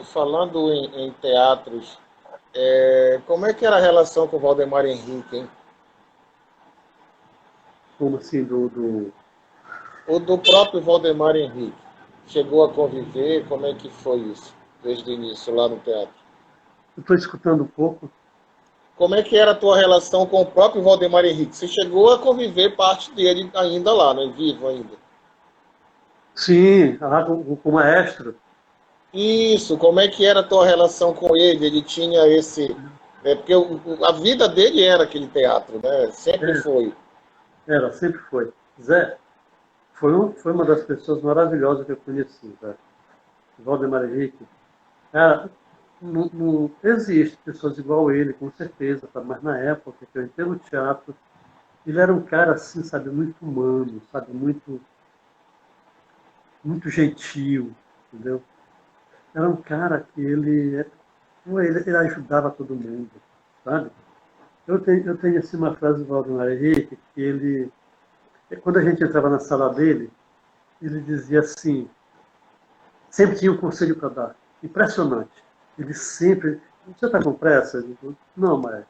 falando em teatros, como é que era a relação com o Valdemar Henrique, hein? Como assim, O do próprio Valdemar Henrique. Chegou a conviver? Como é que foi isso, desde o início, lá no teatro? Eu estou escutando um pouco. Como é que era a tua relação com o próprio Valdemar Henrique? Você chegou a conviver parte dele ainda lá, né? Vivo ainda. Sim, lá com o maestro. Isso, como é que era a tua relação com ele? Ele tinha esse... porque a vida dele era aquele teatro, né? Sempre foi. Sempre foi. Zé, foi uma das pessoas maravilhosas que eu conheci, Zé. Valdemar Henrique. Não existe pessoas igual ele, com certeza, tá? Mas na época que eu entrei no teatro, ele era um cara assim, sabe, muito humano, sabe, muito gentil, entendeu? Era um cara que ele ajudava todo mundo, sabe? Eu tenho assim uma frase do Valdemar Henrique, que ele, quando a gente entrava na sala dele, ele dizia assim, sempre tinha um conselho para dar, impressionante. Ele sempre, você está com pressa? Eu digo, não, maestro,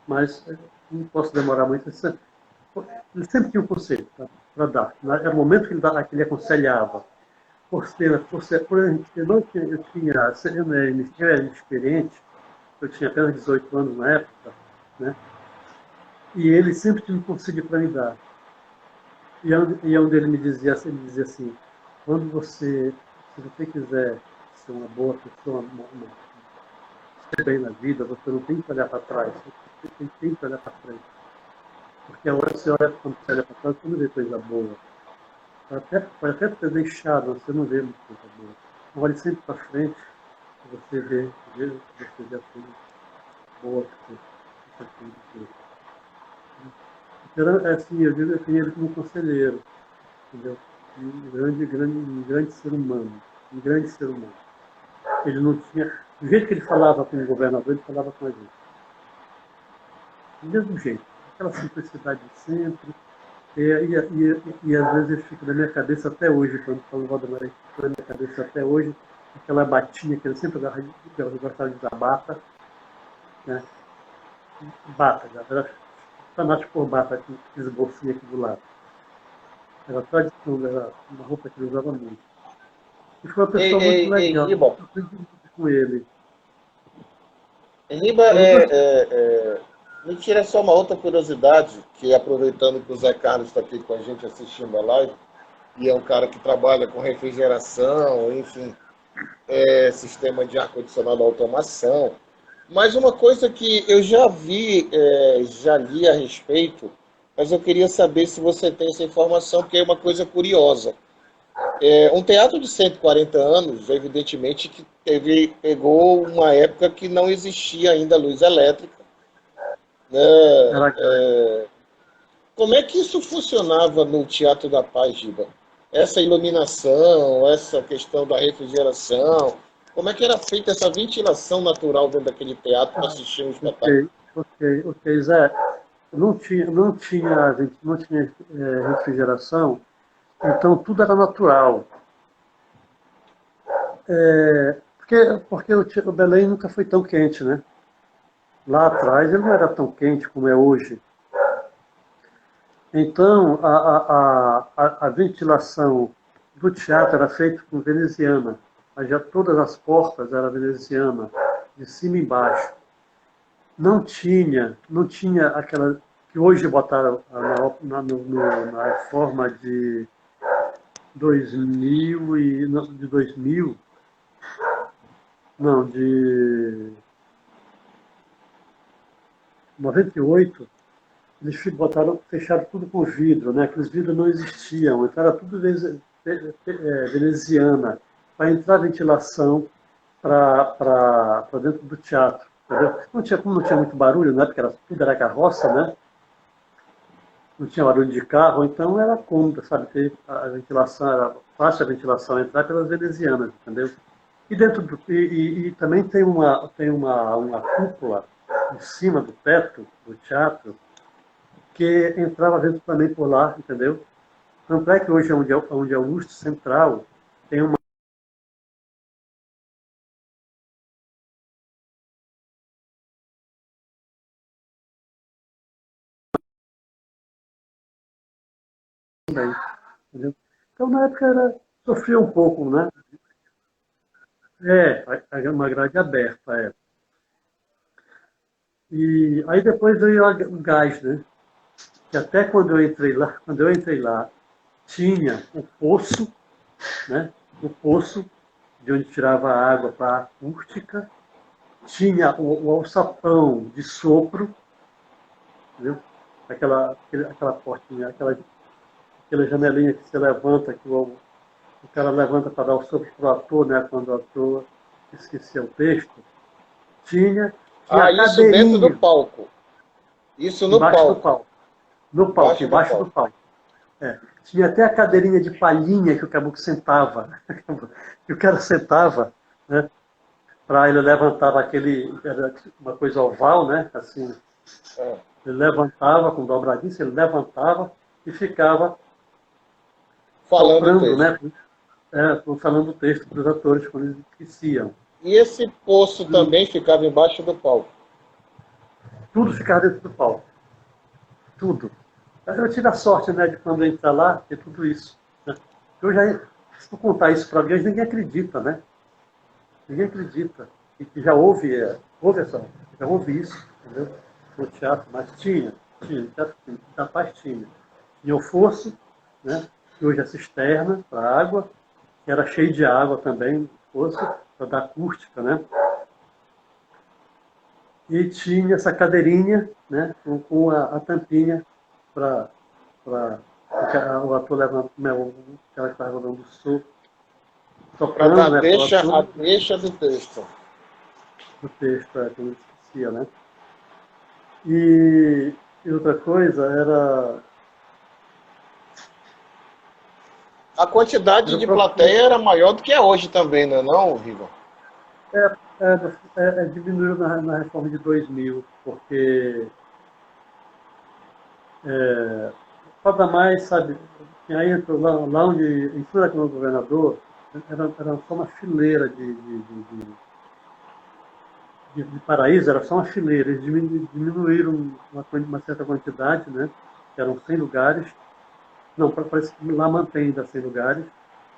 mas não posso demorar muito. Ele sempre tinha um conselho para dar. Era o momento que ele aconselhava. Eu era inexperiente, eu tinha apenas 18 anos na época, né? E ele sempre tinha um conselho para me dar. E onde ele dizia assim, se você quiser ser uma boa pessoa, ser bem na vida, você não tem que olhar para trás, você tem que olhar para frente. Porque a hora que quando você olha para trás, você não vê coisa boa. Pode até ter deixado, você não vê muita coisa boa. Olhe sempre para frente, você vê a coisa boa que você tem que ter. Então, assim, eu digo, eu tinha ele como conselheiro, entendeu? Um grande ser humano. Um grande ser humano. Ele não tinha... Do jeito que ele falava com o governador, ele falava com a gente. Do mesmo jeito. Aquela simplicidade de sempre. E às vezes ele fica na minha cabeça até hoje, quando falo Valdemar, ele fica na minha cabeça até hoje, aquela batinha que ele sempre gostava de dar bata. Né? Bata, era fanático por bata, aqueles bolsinhos aqui do lado. Era tradição, era uma roupa que ele usava muito. E foi uma pessoa muito legal. Eu aprendi muito com ele. Riba, me tira só uma outra curiosidade, que aproveitando que o Zé Carlos está aqui com a gente assistindo a live, e é um cara que trabalha com refrigeração, enfim, sistema de ar-condicionado automação. Mas uma coisa que eu já vi, já li a respeito, mas eu queria saber se você tem essa informação, porque é uma coisa curiosa. Um teatro de 140 anos, evidentemente, que pegou uma época que não existia ainda luz elétrica, né? Era gás. Como é que isso funcionava no Teatro da Paz, Giba? Essa iluminação, essa questão da refrigeração, como é que era feita essa ventilação natural dentro daquele teatro para Ah, assistir um espetáculo? ok, Zé. Não tinha refrigeração, então tudo era natural. Porque o Belém nunca foi tão quente, né? Lá atrás ele não era tão quente como é hoje. Então a ventilação do teatro era feita com veneziana. Mas já todas as portas eram veneziana, de cima e embaixo. Não tinha aquela que hoje botaram na reforma de 2000 de 2000, não, de 98. Eles fecharam tudo com vidro, né? Aqueles vidros não existiam, então era tudo veneziana, para entrar ventilação para dentro do teatro. Entendeu? Como não tinha muito barulho, né? Porque tudo era carroça, né? Não tinha barulho de carro, então era cômodo, sabe? A ventilação, era fácil a ventilação entrar pelas venezianas, entendeu? E dentro e também tem uma cúpula em cima do teto do teatro que entrava dentro também por lá, entendeu? Tanto é que hoje, onde é o lustre central, tem uma também, entendeu? Então, na época, sofria um pouco, né? Uma grade aberta, é. E aí depois veio o gás, né? Que até quando eu entrei lá, tinha o poço, né? O poço de onde tirava a água para a acústica, tinha o alçapão de sopro, entendeu? Aquela portinha, aquela janelinha que você levanta, que o cara levanta para dar o sopro para o ator, né? Quando o ator esquecia o texto. Tinha Ah, a isso dentro do cadeirinha palco. Isso no embaixo do palco. palco. No palco, Embaixo do embaixo do palco. palco. É. Tinha até a cadeirinha de palhinha que o caboclo sentava. Que o cara sentava, né? Para ele levantava era uma coisa oval, né? Assim, É. ele levantava com dobradiça, ele levantava e ficava Falando o soprando, texto. né? Falando o texto para os atores quando eles esqueciam. E esse poço E também ficava embaixo do palco. tudo ficava dentro do palco. Tudo. Eu tive a sorte, né, de quando eu entrar lá, ter tudo isso. Né? Se eu contar isso para alguém, ninguém acredita, né? Ninguém acredita. E que já já houve isso, entendeu? No teatro, mas tinha, teatro da paz tinha. Tinha o fosso, né? Que hoje é cisterna para água, que era cheio de água também, fosso, para dar acústica, né? E tinha essa cadeirinha, né? Com a tampinha para o ator levando, né, o cara que estava dando Para soprando, dar né, para o a ator, deixa do texto. o texto, que eu esquecia, né? E outra coisa A quantidade era o de próprio. plateia era maior do que é hoje também, não é não, Riva? Diminuiu na reforma de 2000, porque nada mais, sabe, aí entrou lá onde, em cima daquele governador, era só uma fileira de paraíso, era só uma fileira. Eles diminuíram uma certa quantidade, né? Que eram 100 lugares. Não, parece que lá mantém ainda 100 lugares.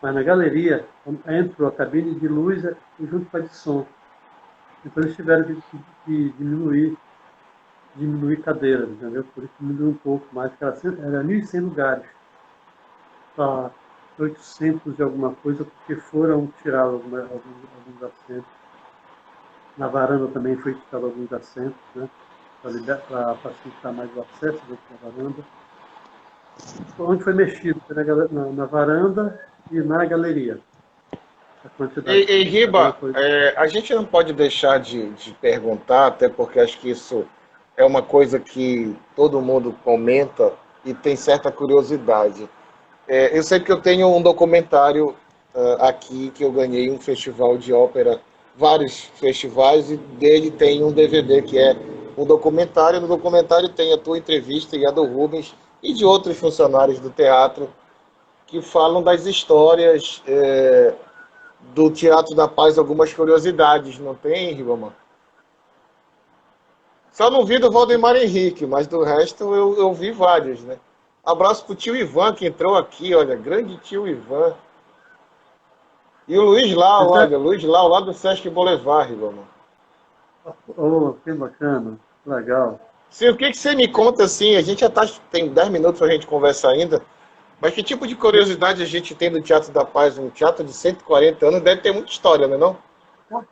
Mas na galeria entrou a cabine de luz junto com a de som. Então eles tiveram que diminuir cadeiras, entendeu? Por isso diminuiu um pouco mais, porque era 1.100 lugares para 800 de alguma coisa, porque foram tirados alguns assentos. Na varanda também foi tirado alguns assentos, né? Para facilitar mais o acesso dentro da varanda. onde foi mexido, foi na varanda e na galeria. A quantidade E de cadeira Riba, foi. a gente não pode deixar de perguntar, até porque acho que isso é uma coisa que todo mundo comenta e tem certa curiosidade. Eu sei que eu tenho um documentário aqui que eu ganhei um festival de ópera, vários festivais, e dele tem um DVD que é um documentário. No documentário tem a tua entrevista e a do Rubens e de outros funcionários do teatro que falam das histórias do Teatro da Paz, algumas curiosidades, não tem, Ribamar? Só não vi do Valdemar Henrique, mas do resto eu vi vários, né? Abraço pro tio Ivan que entrou aqui, olha, grande tio Ivan. E o Luiz Lau, Pois é, olha, Luiz Lau, lá do Sesc Boulevard, Ribamar. oh, que bacana, legal. Sim, o que que você me conta assim? A gente já tá, tem 10 minutos pra gente conversar ainda, mas que tipo de curiosidade a gente tem do Teatro da Paz? Um teatro de 140 anos deve ter muita história, não é não?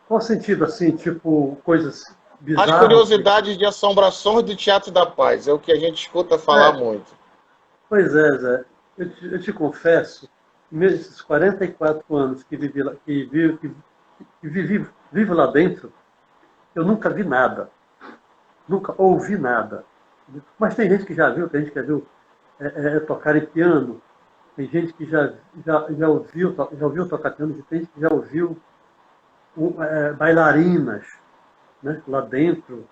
Qual sentido, assim, tipo, coisas As bizarras? curiosidades de assombrações do Teatro da Paz, é o que a gente escuta falar É, muito. pois é, Zé. Eu te confesso, nesses 44 anos que vivi, que vivo lá dentro, eu nunca vi nada, nunca ouvi nada. Mas tem gente que já viu, tem gente que já viu tocar em piano, tem gente que já ouviu tocar piano, tem gente que já ouviu bailarinas, né, lá dentro.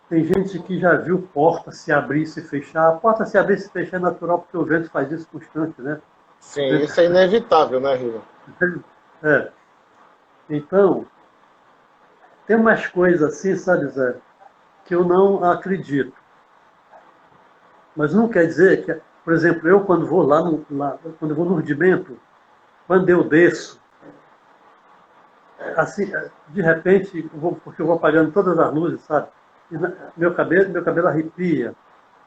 Tem gente que já viu porta se abrir e se fechar. A porta se abrir e se fechar é natural porque o vento faz isso constante, né? O Sim, vento- isso é inevitável, né, Riva? É. Então, tem umas coisas assim, sabe, Zé, que eu não acredito. Mas não quer dizer que, por exemplo, eu quando vou quando eu vou no rudimento, quando eu desço, assim, de repente, porque eu vou apagando todas as luzes, sabe? E meu cabelo arrepia,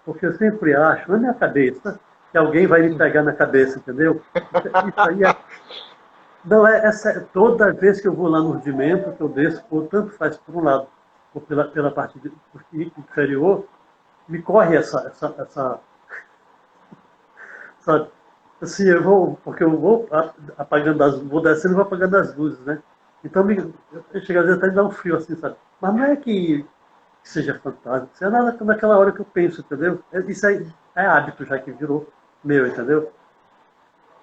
porque eu sempre acho, na minha cabeça, que alguém vai me pegar na cabeça, entendeu? Isso aí não é sério. Toda vez que eu vou lá no rudimento, que eu desço, ou tanto faz por um lado, ou pela parte inferior, me corre sabe? Assim, porque eu vou apagando vou descendo e vou apagando as luzes, né? Então, chega às vezes até me dá um frio assim, sabe? Mas não é que seja fantasma, isso é naquela hora que eu penso, entendeu? Isso aí é hábito já que virou meu, entendeu?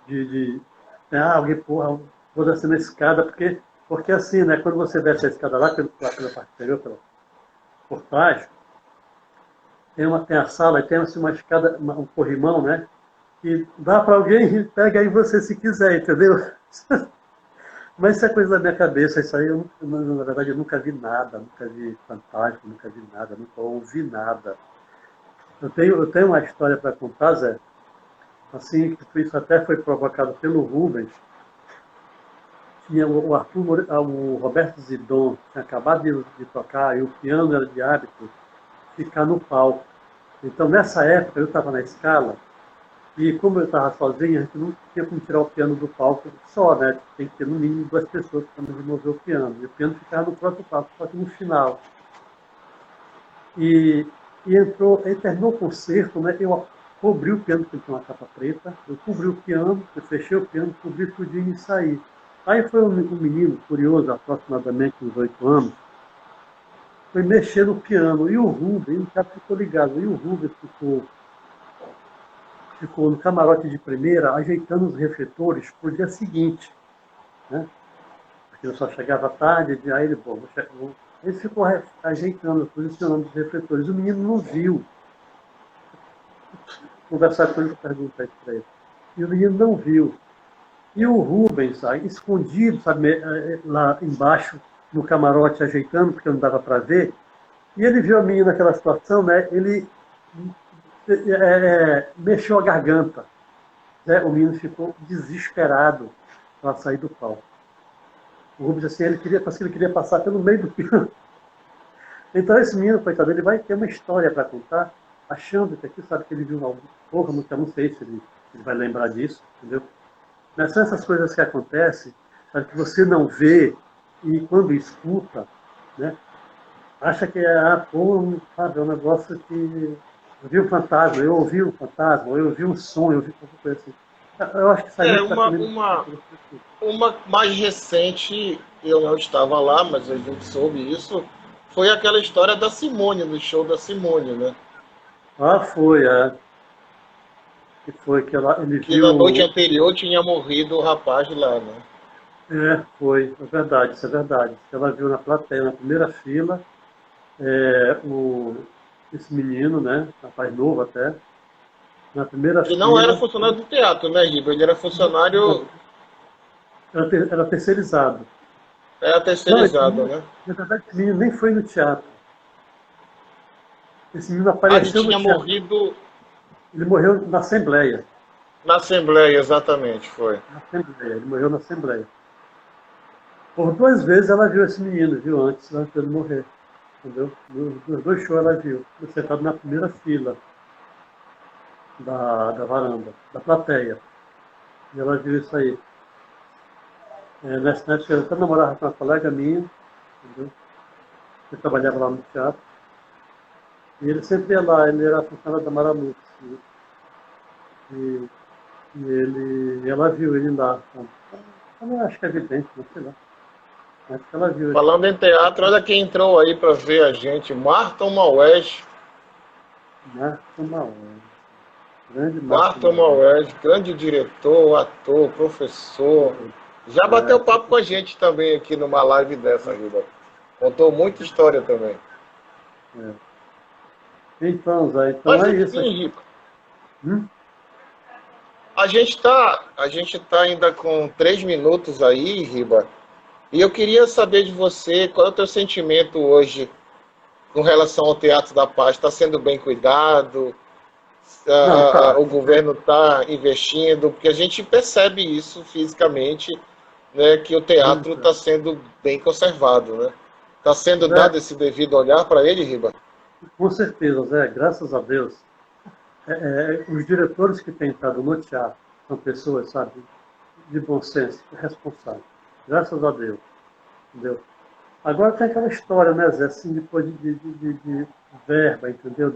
De alguém, porra, vou descer na escada, porque assim, né, quando você desce a escada lá pela parte inferior, pela portagem, tem a sala e tem assim, uma escada, um corrimão, né, que dá para alguém e pega aí você se quiser, entendeu? Mas isso é coisa da minha cabeça, isso aí, na verdade, eu nunca vi nada, nunca vi fantasma, nunca vi nada, nunca ouvi nada. Eu tenho uma história para contar, Zé, assim, que isso até foi provocado pelo Rubens. Tinha o o Roberto Zidon tinha acabado de tocar e o piano era de hábito ficar no palco. Então, nessa época, eu estava na escala e, como eu estava sozinho, a gente não tinha como tirar o piano do palco só, né? Tem que ter no mínimo duas pessoas para remover o piano. E o piano ficava no próprio palco, só que no final. E, ele terminou o concerto, né? Eu cobri o piano, porque ele tinha uma capa preta, eu cobri o piano, eu fechei o piano, cobri tudinho e saí. Aí foi um menino curioso, aproximadamente uns 8 anos, foi mexer no piano. E o Rubens, o cara ficou ligado, e o Rubens ficou no camarote de primeira, ajeitando os refletores para o dia seguinte, né? Porque eu só chegava tarde, aí ele, pô, ele ficou ajeitando, posicionando os refletores. O menino não viu. Conversar com ele, eu perguntei isso para ele. E o menino não viu. E o Rubens, aí, escondido, sabe, lá embaixo, no camarote, ajeitando, porque não dava para ver, e ele viu a menina naquela situação, né? Ele mexeu a garganta. Né? O menino ficou desesperado para sair do palco. O Rubens, assim, parece que ele queria passar pelo meio do piano. Então, esse menino, coitado, ele vai ter uma história para contar, achando que aqui sabe que ele viu algo. Porra, não sei se ele vai lembrar disso, entendeu? Mas são essas coisas que acontecem, sabe, que você não vê e quando escuta, né, acha que pô, sabe, é um negócio que Eu vi um fantasma, eu ouvi um fantasma, eu ouvi um som, eu ouvi qualquer coisa assim. Eu acho que isso aí É, está comigo. uma mais recente, eu não estava lá, mas a gente soube isso, foi aquela história da Simone, no show da Simone, né? Ah, foi, é. Que foi que ele Que na noite viu. anterior tinha morrido o rapaz lá, né? É, foi, é verdade, isso é verdade. Ela viu na plateia, na primeira fila, esse menino, né, rapaz novo até, na primeira Ele não era fila, funcionário do teatro, né, Riba? Ele era funcionário, era terceirizado. era Não, esse terceirizado, menino, né? na verdade, esse menino nem foi no teatro. Esse menino Ah, ele apareceu no tinha teatro. morrido Ele morreu na Assembleia. na Assembleia, exatamente, foi. Na Assembleia, ele morreu na Assembleia. Por duas vezes ela viu esse menino, viu, antes dele morrer. Entendeu? Nos dois shows ela viu. Sentado na primeira fila da varanda, da plateia. E ela viu isso aí. Nessa época eu até namorava com uma colega minha, entendeu? Que trabalhava lá no teatro. E ele sempre ia lá, ele era funcionário da Maramux. E, e ela viu ele lá. Eu acho que é evidente, não sei lá. Acho que ela viu. Falando em teatro, olha quem entrou aí para ver a gente, Marton Maués. Marco Maués. Grande Marco Marton Maués. Maués, grande diretor, ator, professor. Já bateu papo com a gente também aqui numa live dessa, Riba. Contou muita história também. É. Então, Zé, então Mas é isso. enfim, Riba, Hum? a gente tá ainda com 3 minutos aí, Riba. E eu queria saber de você, qual é o teu sentimento hoje com relação ao Teatro da Paz? Está sendo bem cuidado? Não, tá. O governo está investindo? Porque a gente percebe isso fisicamente, né, que o teatro está sendo bem conservado, né? Está sendo Zé, dado esse devido olhar para ele, Riba? com certeza, Zé, graças a Deus. Os diretores que têm entrado no teatro são pessoas, sabe, de bom senso, responsáveis. Graças a Deus. Entendeu? Agora tem aquela história, né, Zé, assim, depois de verba, entendeu?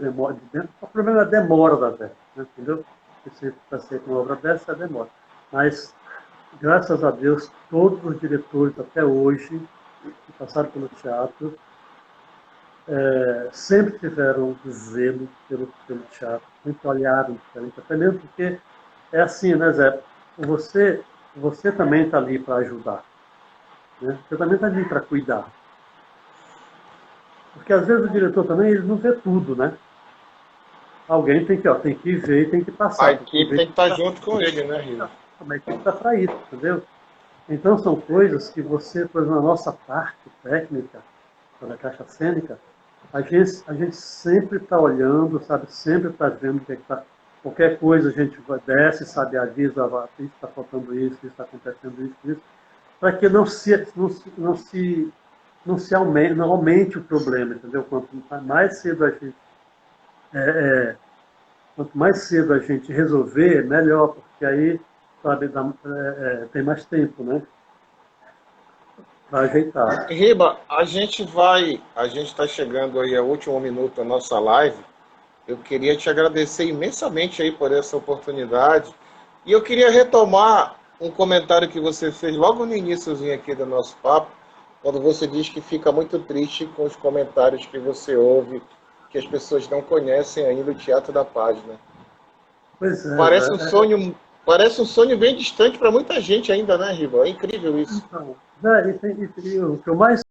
O problema é a demora da verba, né, entendeu? Porque para ser uma obra dessa, é demora. Mas, graças a Deus, todos os diretores até hoje, que passaram pelo teatro, sempre tiveram zelo pelo teatro, sempre olharam diferente, até mesmo porque é assim, né, Zé? Você também está ali para ajudar, né? Você também está ali para cuidar. Porque às vezes o diretor também ele não vê tudo, né? Alguém tem que ver e tem que A passar. Tem que equipe ver, tem que estar junto com ele, né, Riba? como é que está para isso, entendeu? Então são coisas que você, por exemplo, na nossa parte técnica, da caixa cênica, a gente sempre está olhando, sabe? Sempre está vendo o que está. Qualquer coisa a gente desce, sabe? Avisa, isso está faltando isso está acontecendo isso, para que não aumente o problema, entendeu? Quanto mais cedo a gente resolver, melhor, porque aí, sabe, tem mais tempo, né? Para ajeitar. Riba, a gente está chegando aí ao último minuto da nossa live. Eu queria te agradecer imensamente aí por essa oportunidade. E eu queria retomar um comentário que você fez logo no iníciozinho aqui do nosso papo, quando você diz que fica muito triste com os comentários que você ouve, que as pessoas não conhecem ainda o Teatro da Paz, né? Pois é, Parece um sonho bem distante para muita gente ainda, né, Riba? É incrível isso. então, né, e o que eu mais